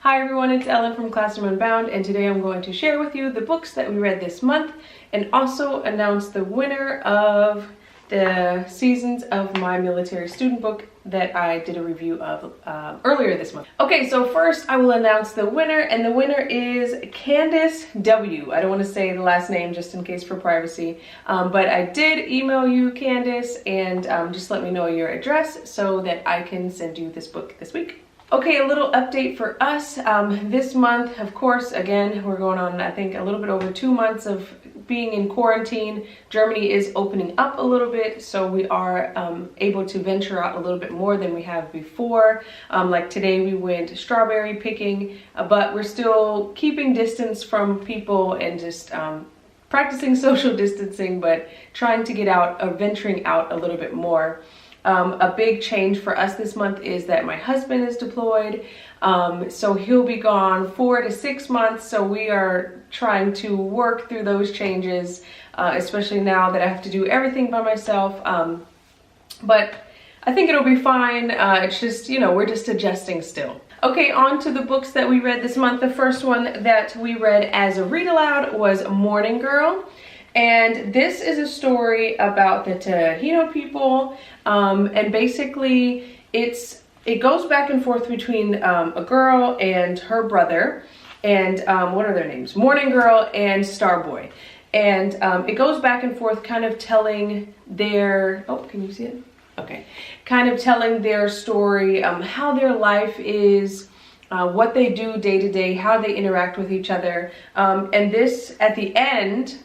Hi everyone, it's Ellen from Classroom Unbound, and today I'm going to share with you the books that we read this month and also announce the winner of the Seasons of My Military Student book that I did a review of earlier this month. Okay, so first I will announce the winner, and the winner is Candace W. I don't want to say the last name just in case for privacy, but I did email you, Candace, and just let me know your address so that I can send you this book this week. Okay, a little update for us. This month, of course, again, we're going on, I think, a little bit over 2 months of being in quarantine. Germany is opening up a little bit, so we are able to venture out a little bit more than we have before. Like today we went strawberry picking, but we're still keeping distance from people and just practicing social distancing, but trying to get out, venturing out a little bit more. A big change for us this month is that my husband is deployed, so he'll be gone 4 to 6 months, so we are trying to work through those changes, especially now that I have to do everything by myself, but I think it'll be fine. It's just, you know, we're just adjusting still. Okay, on to the books that we read this month. The first one that we read as a read aloud was Morning Girl. And this is a story about the Taino people, and basically it goes back and forth between a girl and her brother, and what are their names? Morning Girl and Starboy. And it goes back and forth kind of telling their, oh, can you see it? Okay. Kind of telling their story, how their life is, what they do day to day, how they interact with each other. And this, at the end,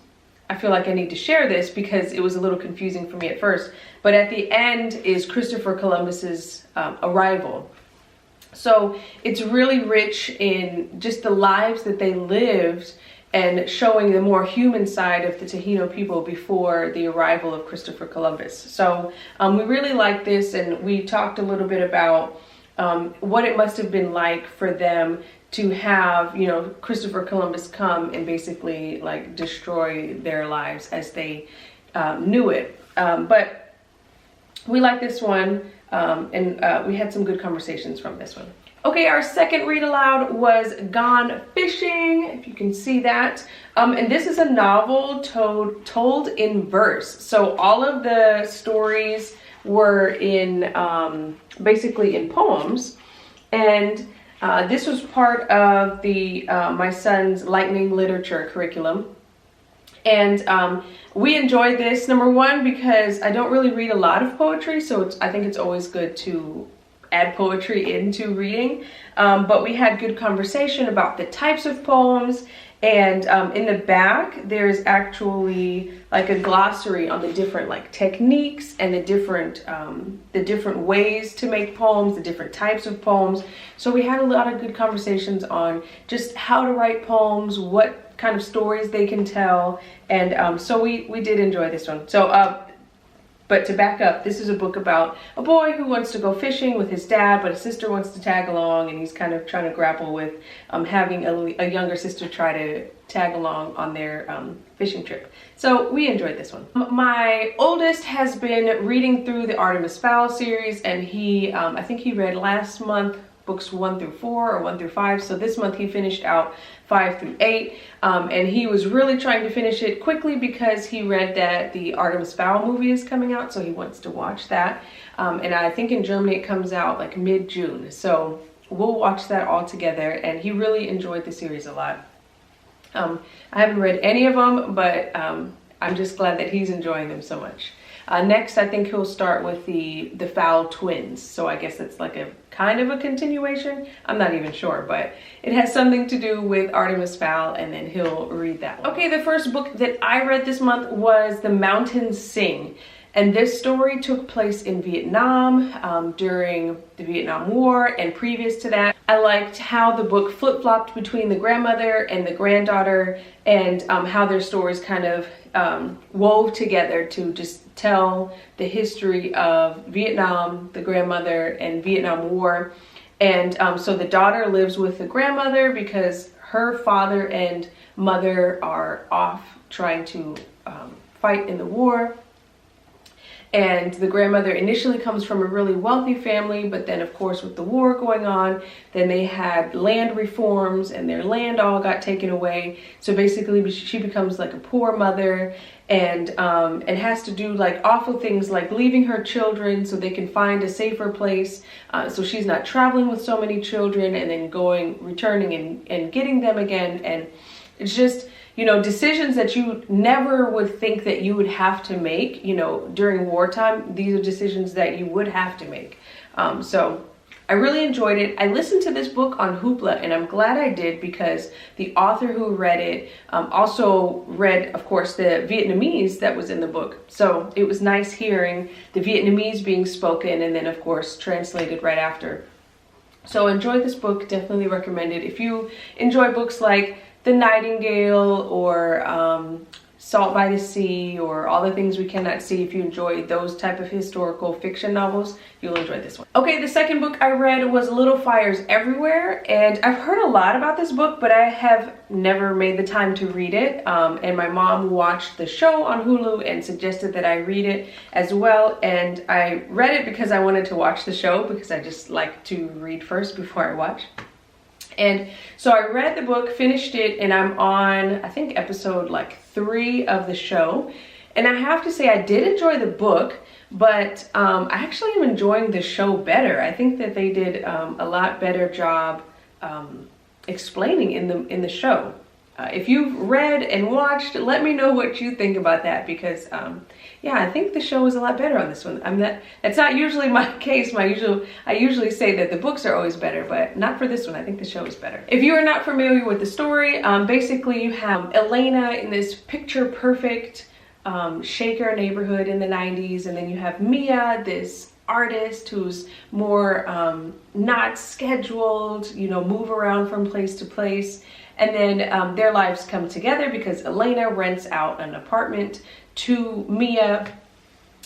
I feel like I need to share this because it was a little confusing for me at first, but at the end is Christopher Columbus's arrival. So it's really rich in just the lives that they lived and showing the more human side of the Taino people before the arrival of Christopher Columbus. So we really like this, and we talked a little bit about what it must have been like for them to have, you know, Christopher Columbus come and basically like destroy their lives as they knew it. But we like this one, and we had some good conversations from this one. Okay, our second read aloud was Gone Fishing, if you can see that. And this is a novel told in verse. So all of the stories were in basically in poems, and this was part of the my son's Lightning Literature curriculum, and we enjoyed this. Number one, because I don't really read a lot of poetry, so I think it's always good to add poetry into reading. But we had good conversation about the types of poems, and in the back there's actually like a glossary on the different like techniques and the different ways to make poems, the different types of poems. So we had a lot of good conversations on just how to write poems, what kind of stories they can tell, and so we did enjoy this one. So but to back up, this is a book about a boy who wants to go fishing with his dad, but his sister wants to tag along, and he's kind of trying to grapple with having a younger sister try to tag along on their fishing trip. So we enjoyed this one. My oldest has been reading through the Artemis Fowl series, and he, I think he read last month books 1 through 4 or 1 through 5. So this month he finished out 5 through 8, and he was really trying to finish it quickly because he read that the Artemis Fowl movie is coming out, so he wants to watch that. And I think in Germany it comes out like mid-June, so we'll watch that all together, and he really enjoyed the series a lot. I haven't read any of them, but I'm just glad that he's enjoying them so much. Next, I think he'll start with the Fowl twins. So I guess it's like a kind of a continuation. I'm not even sure, but it has something to do with Artemis Fowl, and then he'll read that one. Okay, the first book that I read this month was The Mountains Sing. And this story took place in Vietnam during the Vietnam War and previous to that. I liked how the book flip-flopped between the grandmother and the granddaughter, and how their stories kind of wove together to just tell the history of Vietnam, the grandmother, and Vietnam War. And so the daughter lives with the grandmother because her father and mother are off trying to fight in the war. And the grandmother initially comes from a really wealthy family, but then of course with the war going on, then they had land reforms and their land all got taken away. So basically she becomes like a poor mother, and has to do like awful things like leaving her children so they can find a safer place, so she's not traveling with so many children, and then returning and getting them again. And it's just, you know, decisions that you never would think that you would have to make, you know, during wartime. These are decisions that you would have to make. So I really enjoyed it. I listened to this book on Hoopla, and I'm glad I did, because the author who read it also read, of course, the Vietnamese that was in the book. So it was nice hearing the Vietnamese being spoken and then, of course, translated right after. So enjoy this book. Definitely recommend it. If you enjoy books like The Nightingale or Salt by the Sea or All the Things We Cannot See, if you enjoy those type of historical fiction novels, you'll enjoy this one. Okay, the second book I read was Little Fires Everywhere, and I've heard a lot about this book, but I have never made the time to read it. And my mom watched the show on Hulu and suggested that I read it as well, and I read it because I wanted to watch the show, because I just like to read first before I watch. And so I read the book, finished it, and I'm on, I think, episode like 3 of the show. And I have to say I did enjoy the book, but I actually am enjoying the show better. I think that they did a lot better job explaining in the show. If you've read and watched, let me know what you think about that, because yeah, I think the show is a lot better on this one. That's not usually my case. I usually say that the books are always better, but not for this one. I think the show is better. If you are not familiar with the story, basically you have Elena in this picture perfect Shaker neighborhood in the 90s, and then you have Mia, this artist who's more not scheduled, you know, move around from place to place. And then their lives come together because Elena rents out an apartment to Mia,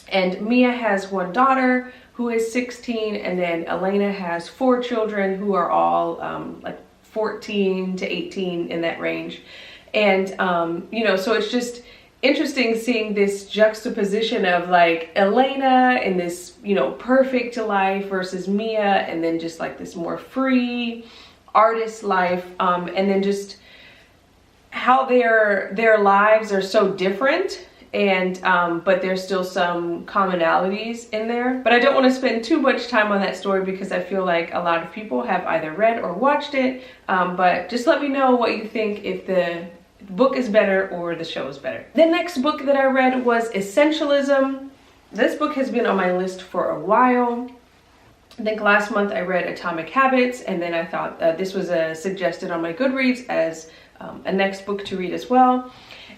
and Mia has one daughter who is 16, and then Elena has 4 children who are all like 14 to 18, in that range. And you know, so it's just interesting seeing this juxtaposition of like Elena in this, you know, perfect life versus Mia, and then just like this more free artist life, and then just how their lives are so different, and but there's still some commonalities in there. But I don't want to spend too much time on that story, because I feel like a lot of people have either read or watched it, but just let me know what you think, if the book is better or the show is better. The next book that I read was Essentialism. This book has been on my list for a while. I think last month I read Atomic Habits, and then I thought this was suggested on my Goodreads as a next book to read as well.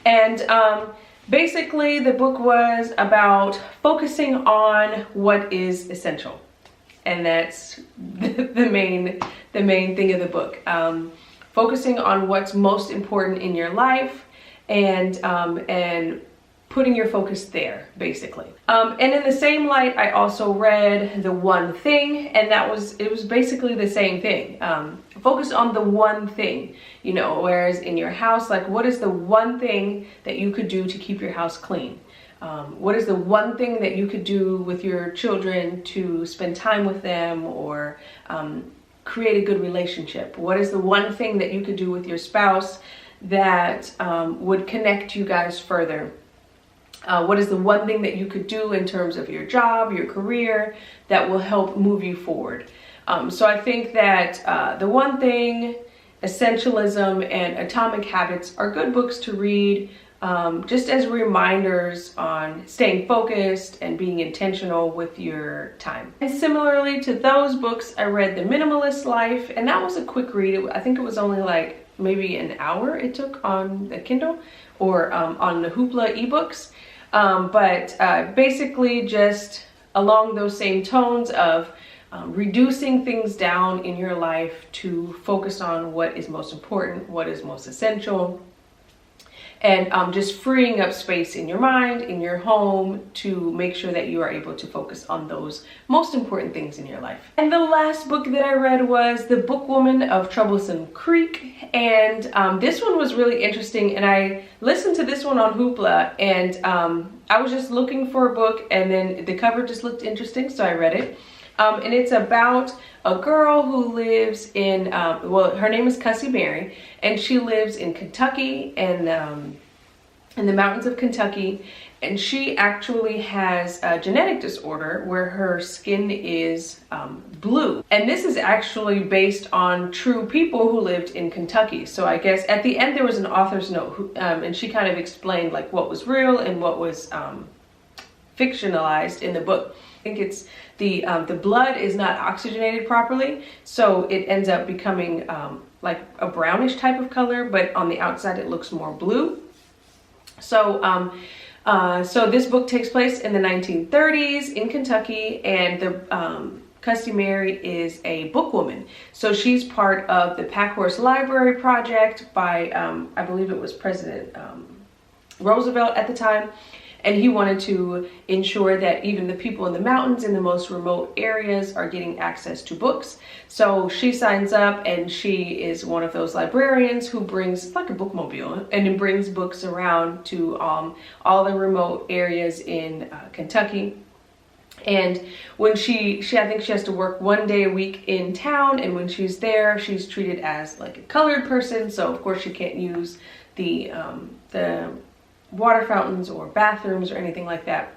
And basically the book was about focusing on what is essential, and that's the main thing of the book. Focusing on what's most important in your life, and putting your focus there, basically. And in the same light, I also read The One Thing, and it was basically the same thing. Focus on the one thing, you know, whereas in your house, like, what is the one thing that you could do to keep your house clean? What is the one thing that you could do with your children to spend time with them, or create a good relationship? What is the one thing that you could do with your spouse that would connect you guys further? What is the one thing that you could do in terms of your job, your career, that will help move you forward? So I think that The One Thing, Essentialism, and Atomic Habits are good books to read, just as reminders on staying focused and being intentional with your time. And similarly to those books, I read The Minimalist Life, and that was a quick read. I think it was only like maybe an hour it took on the Kindle, or on the Hoopla ebooks. But basically just along those same tones of reducing things down in your life to focus on what is most important, what is most essential, and just freeing up space in your mind, in your home, to make sure that you are able to focus on those most important things in your life. And the last book that I read was The Bookwoman of Troublesome Creek, and this one was really interesting, and I listened to this one on Hoopla, and I was just looking for a book, and then the cover just looked interesting, so I read it. And it's about a girl who lives in, well, her name is Cussy Mary, and she lives in Kentucky, and in the mountains of Kentucky, and she actually has a genetic disorder where her skin is blue. And this is actually based on true people who lived in Kentucky. So I guess at the end there was an author's note, and she kind of explained like what was real and what was fictionalized in the book. I think it's the blood is not oxygenated properly, so it ends up becoming like a brownish type of color, but on the outside it looks more blue. So so this book takes place in the 1930s in Kentucky, and the Cussy Mary is a bookwoman. So she's part of the Packhorse Library Project by, I believe it was President Roosevelt at the time. And he wanted to ensure that even the people in the mountains in the most remote areas are getting access to books. So she signs up, and she is one of those librarians who brings like a bookmobile, and it brings books around to all the remote areas in Kentucky. And when I think she has to work one day a week in town, and when she's there, she's treated as like a colored person. So of course she can't use the water fountains or bathrooms or anything like that.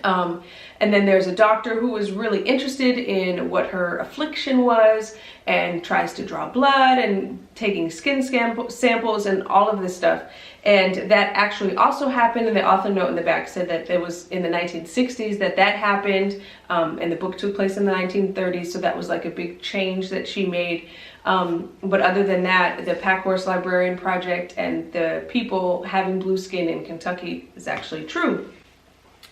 And then there's a doctor who was really interested in what her affliction was and tries to draw blood and taking skin samples and all of this stuff. And that actually also happened, and the author note in the back said that it was in the 1960s that happened, and the book took place in the 1930s, so that was like a big change that she made. But other than that, the Packhorse Librarian Project and the people having blue skin in Kentucky is actually true.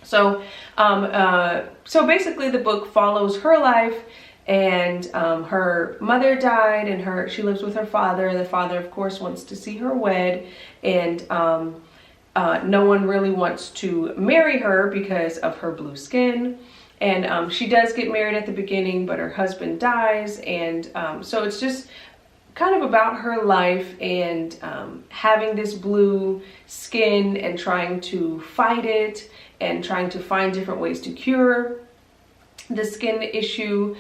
So, so basically the book follows her life, and her mother died, and she lives with her father. The father, of course, wants to see her wed, and no one really wants to marry her because of her blue skin. And she does get married at the beginning, but her husband dies, and so it's just kind of about her life and having this blue skin and trying to fight it and trying to find different ways to cure the skin issue,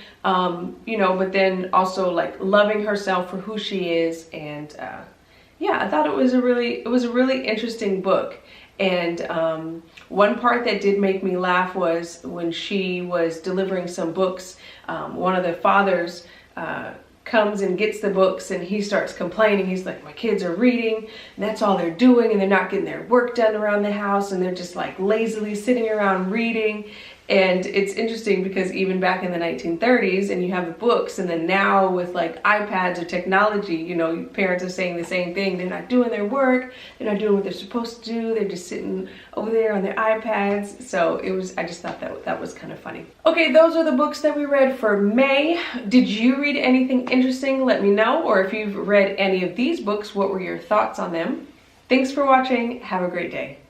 you know, but then also like loving herself for who she is. And yeah, I thought it was a really interesting book. And one part that did make me laugh was when she was delivering some books, one of the fathers comes and gets the books, and he starts complaining. He's like, my kids are reading, and that's all they're doing, and they're not getting their work done around the house, and they're just like lazily sitting around reading. And it's interesting because even back in the 1930s, and you have the books, and then now with like iPads or technology, you know, parents are saying the same thing. They're not doing their work. They're not doing what they're supposed to do. They're just sitting over there on their iPads. So I just thought that was kind of funny. Okay, those are the books that we read for May. Did you read anything interesting? Let me know. Or if you've read any of these books, what were your thoughts on them? Thanks for watching. Have a great day.